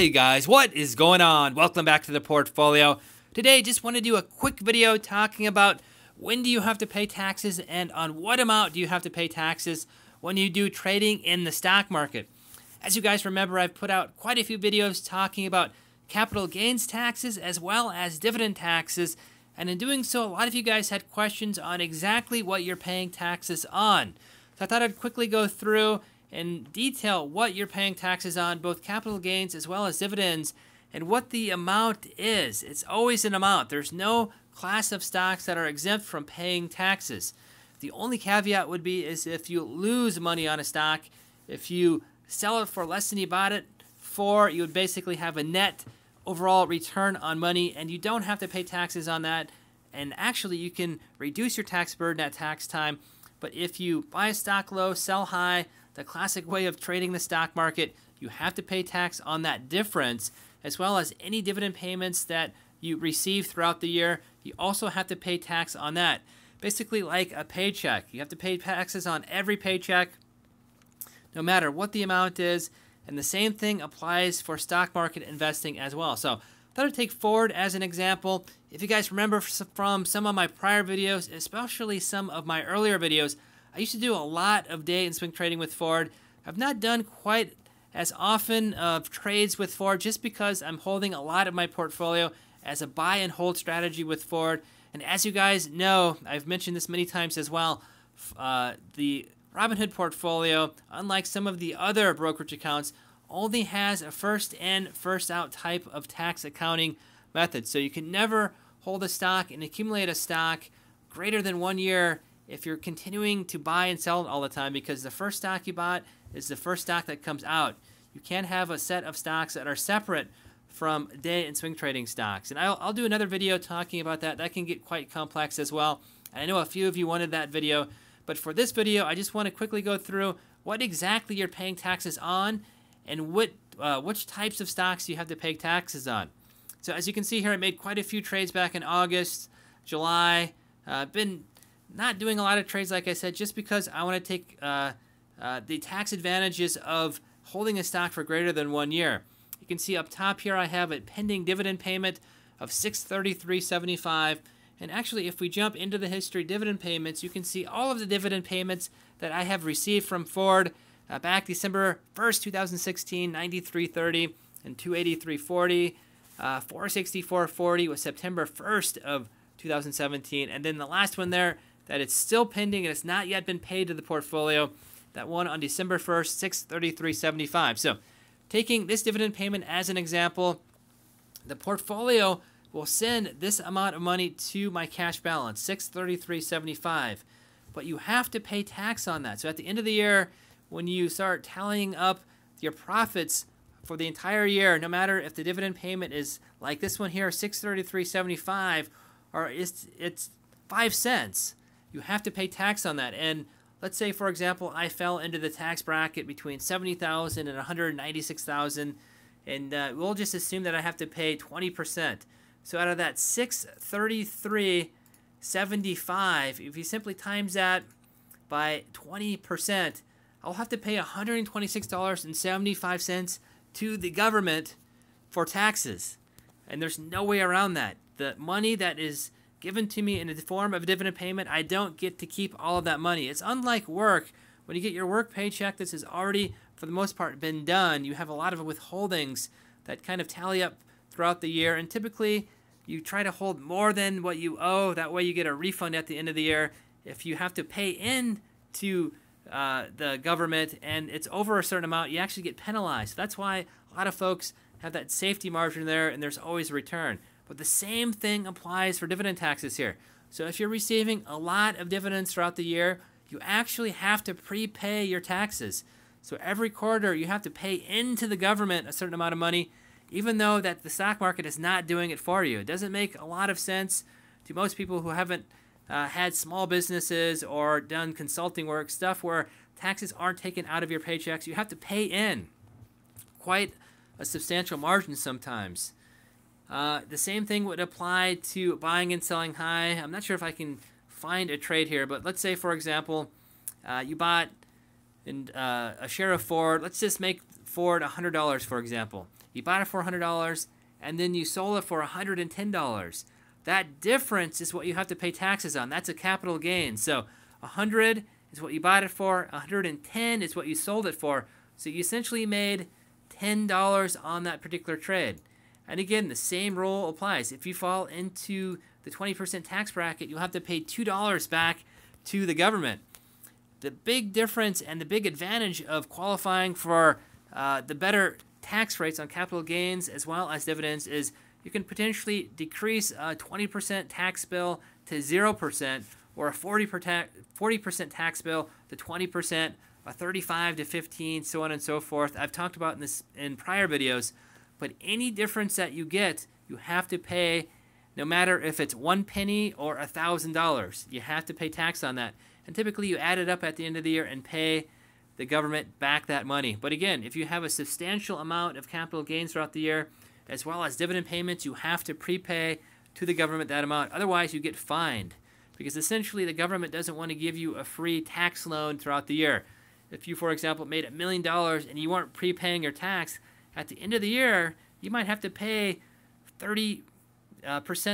Hey guys, what is going on? Welcome back to the portfolio. Today, just want to do a quick video talking about when do you have to pay taxes and on what amount do you have to pay taxes when you do trading in the stock market. As you guys remember, I've put out quite a few videos talking about capital gains taxes as well as dividend taxes, and in doing so, a lot of you guys had questions on exactly what you're paying taxes on. So I thought I'd quickly go through and detail what you're paying taxes on, both capital gains as well as dividends, and what the amount is. It's always an amount. There's no class of stocks that are exempt from paying taxes. The only caveat would be is if you lose money on a stock, if you sell it for less than you bought it for, you would basically have a net overall return on money, and you don't have to pay taxes on that. And actually, you can reduce your tax burden at tax time. But if you buy a stock low, sell high, the classic way of trading the stock market, you have to pay tax on that difference, as well as any dividend payments that you receive throughout the year. You also have to pay tax on that. Basically like a paycheck. You have to pay taxes on every paycheck, no matter what the amount is. And the same thing applies for stock market investing as well. So I thought I'd take Ford as an example. If you guys remember from some of my prior videos, especially some of my earlier videos, I used to do a lot of day and swing trading with Ford. I've not done quite as often of trades with Ford just because I'm holding a lot of my portfolio as a buy and hold strategy with Ford. And as you guys know, I've mentioned this many times as well, the Robinhood portfolio, unlike some of the other brokerage accounts, only has a first in, first out type of tax accounting method. So you can never hold a stock and accumulate a stock greater than 1 year if you're continuing to buy and sell it all the time, because the first stock you bought is the first stock that comes out. You can't have a set of stocks that are separate from day and swing trading stocks. And I'll do another video talking about that. That can get quite complex as well. And I know a few of you wanted that video. But for this video, I just want to quickly go through what exactly you're paying taxes on and which types of stocks you have to pay taxes on. So as you can see here, I made quite a few trades back in August, July. Been not doing a lot of trades, like I said, just because I want to take the tax advantages of holding a stock for greater than 1 year. You can see up top here I have a pending dividend payment of $633.75. And actually, if we jump into the history dividend payments, you can see all of the dividend payments that I have received from Ford back December 1st, 2016, $93.30 and $283.40. $464.40 was September 1st of 2017. And then the last one there, that it's still pending and it's not yet been paid to the portfolio. That one on December 1st, $633.75. So taking this dividend payment as an example, the portfolio will send this amount of money to my cash balance, $633.75. But you have to pay tax on that. So at the end of the year, when you start tallying up your profits for the entire year, no matter if the dividend payment is like this one here, $633.75, or it's 5 cents, you have to pay tax on that. And let's say, for example, I fell into the tax bracket between $70,000 and $196,000, and we'll just assume that I have to pay 20%. So out of that $633.75, if you simply times that by 20%, I'll have to pay $126.75 to the government for taxes. And there's no way around that. The money that is given to me in the form of a dividend payment, I don't get to keep all of that money. It's unlike work. When you get your work paycheck, this has already, for the most part, been done. You have a lot of withholdings that kind of tally up throughout the year, and typically you try to hold more than what you owe. That way you get a refund at the end of the year. If you have to pay in to the government and it's over a certain amount, you actually get penalized. That's why a lot of folks have that safety margin there, and there's always a return. But the same thing applies for dividend taxes here. So if you're receiving a lot of dividends throughout the year, you actually have to prepay your taxes. So every quarter you have to pay into the government a certain amount of money, even though that the stock market is not doing it for you. It doesn't make a lot of sense to most people who haven't had small businesses or done consulting work, stuff where taxes aren't taken out of your paychecks. You have to pay in quite a substantial margin sometimes. The same thing would apply to buying and selling high. I'm not sure if I can find a trade here, but let's say, for example, you bought a share of Ford. Let's just make Ford $100, for example. You bought it for $100, and then you sold it for $110. That difference is what you have to pay taxes on. That's a capital gain. So 100 is what you bought it for. 110 is what you sold it for. So you essentially made $10 on that particular trade. And again, the same rule applies. If you fall into the 20% tax bracket, you'll have to pay $2 back to the government. The big difference and the big advantage of qualifying for the better tax rates on capital gains as well as dividends is you can potentially decrease a 20% tax bill to 0%, or a 40% tax bill to 20%, a 35 to 15, so on and so forth. I've talked about this in prior videos, but any difference that you get, you have to pay, no matter if it's 1 penny or $1,000. You have to pay tax on that. And typically you add it up at the end of the year and pay the government back that money. But again, if you have a substantial amount of capital gains throughout the year, as well as dividend payments, you have to prepay to the government that amount. Otherwise, you get fined, because essentially the government doesn't want to give you a free tax loan throughout the year. If you, for example, made $1 million and you weren't prepaying your tax, at the end of the year, you might have to pay 30%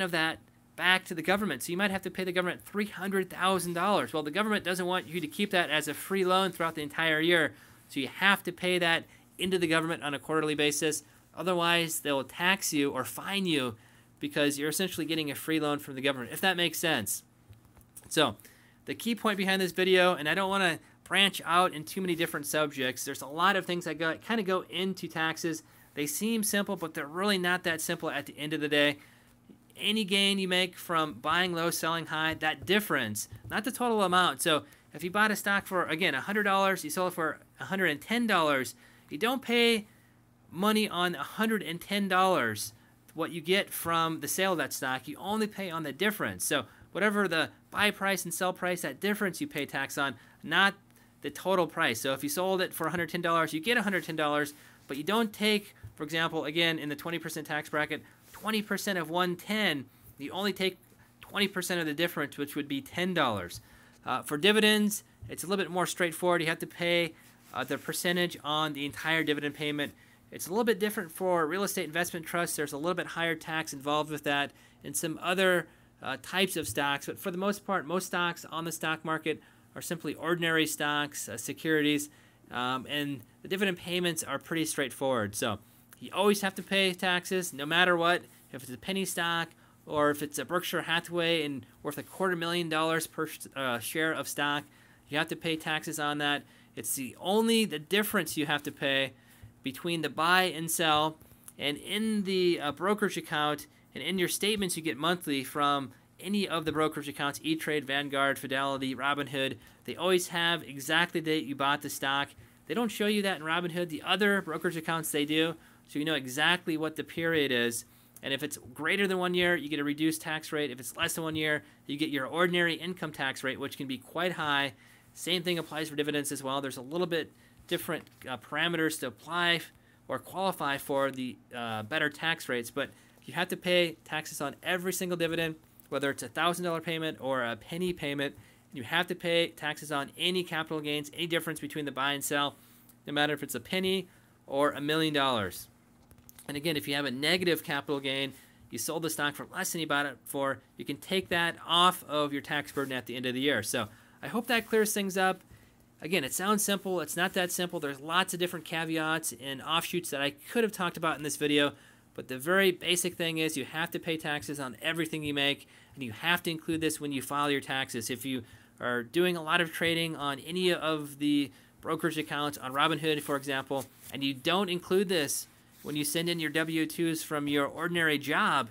of that back to the government. So you might have to pay the government $300,000. Well, the government doesn't want you to keep that as a free loan throughout the entire year. So you have to pay that into the government on a quarterly basis. Otherwise, they'll tax you or fine you because you're essentially getting a free loan from the government, if that makes sense. So the key point behind this video, and I don't want to branch out in too many different subjects. There's a lot of things that kind of go into taxes. They seem simple, but they're really not that simple at the end of the day. Any gain you make from buying low, selling high, that difference, not the total amount. So if you bought a stock for, again, $100, you sold it for $110, you don't pay money on $110, what you get from the sale of that stock. You only pay on the difference. So whatever the buy price and sell price, that difference you pay tax on, not the total price. So if you sold it for $110, you get $110, but you don't take, for example, again, in the 20% tax bracket, 20% of 110, you only take 20% of the difference, which would be $10. For dividends, it's a little bit more straightforward. You have to pay the percentage on the entire dividend payment. It's a little bit different for real estate investment trusts. There's a little bit higher tax involved with that, and some other types of stocks. But for the most part, most stocks on the stock market are simply ordinary stocks, securities, and the dividend payments are pretty straightforward. So you always have to pay taxes, no matter what. If it's a penny stock or if it's a Berkshire Hathaway and worth $250,000 per share of stock, you have to pay taxes on that. It's the difference you have to pay between the buy and sell, and in the brokerage account and in your statements you get monthly from any of the brokerage accounts, E-Trade, Vanguard, Fidelity, Robinhood. They always have exactly the date you bought the stock. They don't show you that in Robinhood. The other brokerage accounts, they do, so you know exactly what the period is. And if it's greater than 1 year, you get a reduced tax rate. If it's less than 1 year, you get your ordinary income tax rate, which can be quite high. Same thing applies for dividends as well. There's a little bit different parameters to apply or qualify for the better tax rates, but you have to pay taxes on every single dividend, whether it's a $1,000 payment or a penny payment. You have to pay taxes on any capital gains, any difference between the buy and sell, no matter if it's a penny or $1 million. And again, if you have a negative capital gain, you sold the stock for less than you bought it for, you can take that off of your tax burden at the end of the year. So I hope that clears things up. Again, it sounds simple. It's not that simple. There's lots of different caveats and offshoots that I could have talked about in this video, but the very basic thing is you have to pay taxes on everything you make, and you have to include this when you file your taxes. If you are doing a lot of trading on any of the brokerage accounts on Robinhood, for example, and you don't include this when you send in your W-2s from your ordinary job,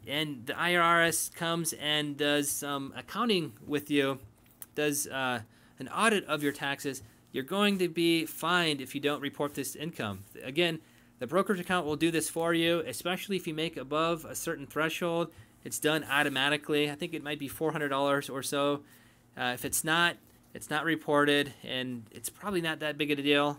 and the IRS comes and does some accounting with you, does an audit of your taxes, you're going to be fined if you don't report this income. Again, the brokerage account will do this for you, especially if you make above a certain threshold. It's done automatically. I think it might be $400 or so. If it's not reported, and it's probably not that big of a deal.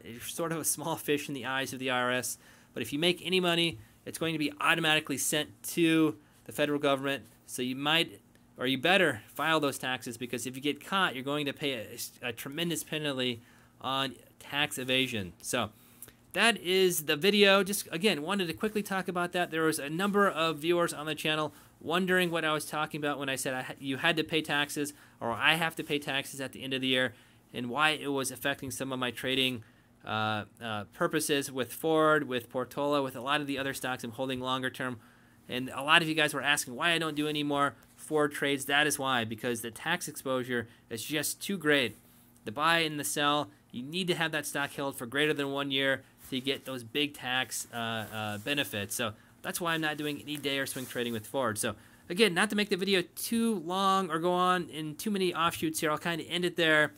It's sort of a small fish in the eyes of the IRS. But if you make any money, it's going to be automatically sent to the federal government. So you might, or you better file those taxes, because if you get caught, you're going to pay a tremendous penalty on tax evasion. So that is the video. Just, again, wanted to quickly talk about that. There was a number of viewers on the channel wondering what I was talking about when I said you had to pay taxes, or I have to pay taxes at the end of the year, and why it was affecting some of my trading purposes with Ford, with Portola, with a lot of the other stocks I'm holding longer term. And a lot of you guys were asking why I don't do any more Ford trades. That is why, because the tax exposure is just too great. The buy and the sell, you need to have that stock held for greater than 1 year to get those big tax benefits. So that's why I'm not doing any day or swing trading with Ford. So again, not to make the video too long or go on in too many offshoots here, I'll kind of end it there.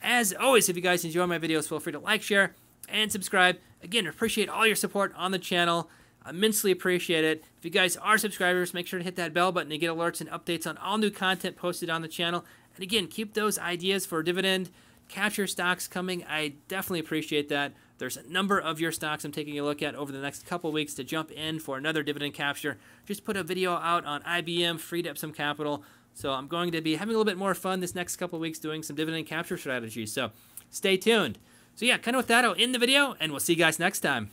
As always, if you guys enjoy my videos, feel free to like, share, and subscribe. Again, appreciate all your support on the channel. Immensely appreciate it. If you guys are subscribers, make sure to hit that bell button to get alerts and updates on all new content posted on the channel. And again, keep those ideas for dividend capture stocks coming. I definitely appreciate that. There's a number of your stocks I'm taking a look at over the next couple weeks to jump in for another dividend capture. Just put a video out on IBM, freed up some capital. So I'm going to be having a little bit more fun this next couple weeks doing some dividend capture strategies. So stay tuned. So yeah, kind of with that, I'll end the video, and we'll see you guys next time.